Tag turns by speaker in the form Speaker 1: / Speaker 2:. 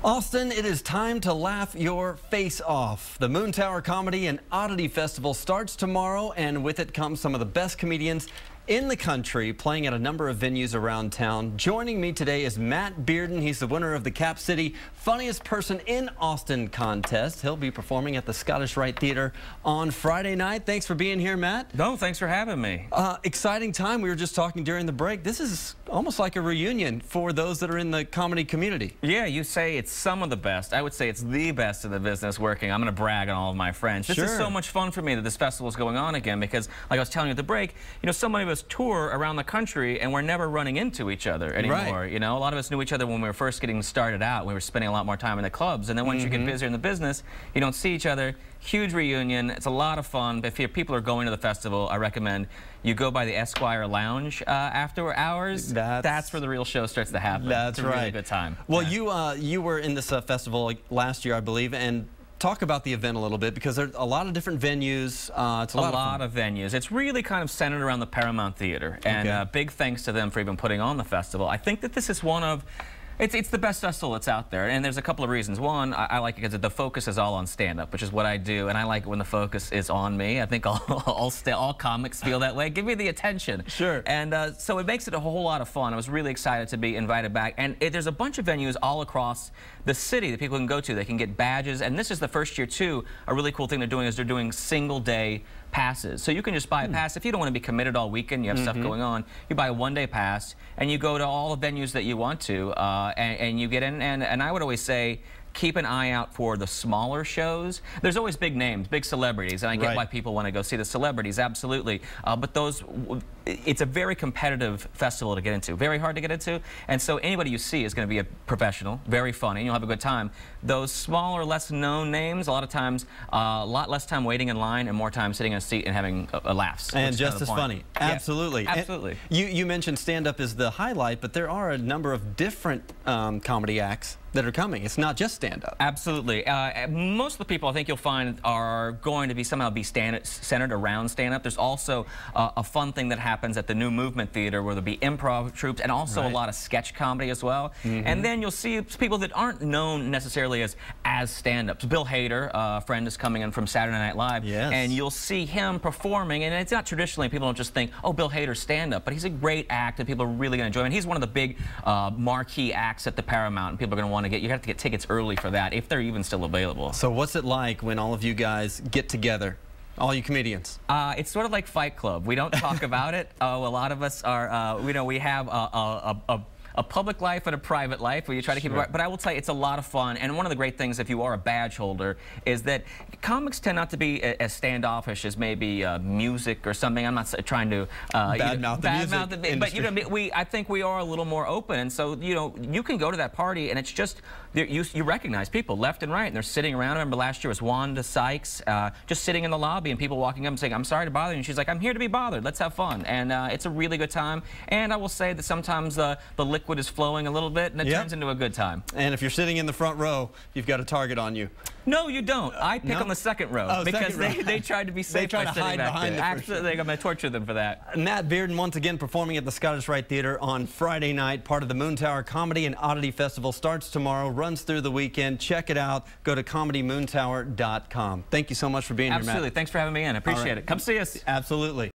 Speaker 1: Austin, it is time to laugh your face off. The Moontower Comedy and Oddity Festival starts tomorrow, and with it comes some of the best comedians in the country playing at a number of venues around town. Joining me today is Matt Bearden. He's the winner of the Cap City Funniest Person in Austin contest. He'll be performing at the Scottish Rite Theater on Friday night. Thanks for being here, Matt.
Speaker 2: No, thanks for having me.
Speaker 1: Exciting time. We were just talking during the break. This is almost like a reunion for those that are in the comedy community.
Speaker 2: Yeah, you say it's some of the best. I would say it's the best in the business working. I'm going to brag on all of my friends. This is so much fun for me that this festival is going on again because, like I was telling you at the break, you know, so many of us tour around the country and we're never running into each other anymore. Right. You know, a lot of us knew each other when we were first getting started out. We were spending a lot more time in the clubs, and then once you get busier in the business, you don't see each other. Huge reunion. It's a lot of fun. If people are going to the festival, I recommend you go by the Esquire Lounge after hours. That's where the real show starts to happen.
Speaker 1: That's
Speaker 2: it's a really good time.
Speaker 1: Well, you were in this festival last year, I believe, and talk about the event a little bit, because there's a lot of different venues. It's a lot of
Speaker 2: venues. It's really kind of centered around the Paramount Theater, and big thanks to them for even putting on the festival. I think that this is one of it's the best festival that's out there, and there's a couple of reasons. One, I like it because the focus is all on stand-up, which is what I do, and I like it when the focus is on me. I think all comics feel that way. Give me the attention.
Speaker 1: Sure.
Speaker 2: And so it makes it a whole lot of fun. I was really excited to be invited back, and there's a bunch of venues all across the city that people can go to. They can get badges, and this is the first year, too. A really cool thing they're doing is they're doing single-day passes. So you can just buy a pass. If you don't want to be committed all weekend, you have stuff going on, you buy a one-day pass, and you go to all the venues that you want to, and you get in, and I would always say, keep an eye out for the smaller shows. There's always big names, big celebrities, and I get why people want to go see the celebrities, absolutely. But it's a very competitive festival to get into, very hard to get into, and so anybody you see is going to be a professional, very funny, and you'll have a good time. Those smaller, less known names, a lot of times, a lot less time waiting in line and more time sitting in a seat and having laughs.
Speaker 1: And just as funny. Absolutely.
Speaker 2: Yeah, absolutely.
Speaker 1: You mentioned stand-up is the highlight, but there are a number of different comedy acts that are coming. It's not just stand-up.
Speaker 2: Absolutely. Most of the people I think you'll find are going to be somehow centered around stand-up. There's also a fun thing that happens at the New Movement Theater where there'll be improv troops and also a lot of sketch comedy as well. And then you'll see people that aren't known necessarily as stand-ups. Bill Hader, a friend, is coming in from Saturday Night Live, and you'll see him performing, and it's not traditionally, people don't just think, oh, Bill Hader's stand-up, but he's a great act and people are really going to enjoy him. And he's one of the big marquee acts at the Paramount, and people are going to want to you have to get tickets early for that, if they're even still available.
Speaker 1: So what's it like when all of you guys get together, all you comedians?
Speaker 2: It's sort of like Fight Club. We don't talk about it. A lot of us are, you know, we have a public life and a private life where you try to keep it right. But I will tell you, it's a lot of fun. And one of the great things, if you are a badge holder, is that comics tend not to be as standoffish as maybe music or something. I'm not trying to
Speaker 1: badmouth the music,
Speaker 2: but you know, I think we are a little more open. And so, you know, you can go to that party and it's just you recognize people left and right, and they're sitting around. I remember last year was Wanda Sykes just sitting in the lobby, and people walking up and saying, "I'm sorry to bother you." And she's like, "I'm here to be bothered. Let's have fun." And it's a really good time. And I will say that sometimes the liquid is flowing a little bit, and it turns into a good time.
Speaker 1: And if you're sitting in the front row, you've got a target on you.
Speaker 2: No, you don't. I pick on the second row because they tried to be safe by sitting back there. Absolutely, I'm going to torture them for that.
Speaker 1: Matt Bearden once again performing at the Scottish Rite Theater on Friday night. Part of the Moontower Comedy and Oddity Festival starts tomorrow, runs through the weekend. Check it out. Go to comedymoontower.com. Thank you so much for being here, Matt.
Speaker 2: Absolutely. Thanks for having me in. I appreciate it. Come see us.
Speaker 1: Absolutely.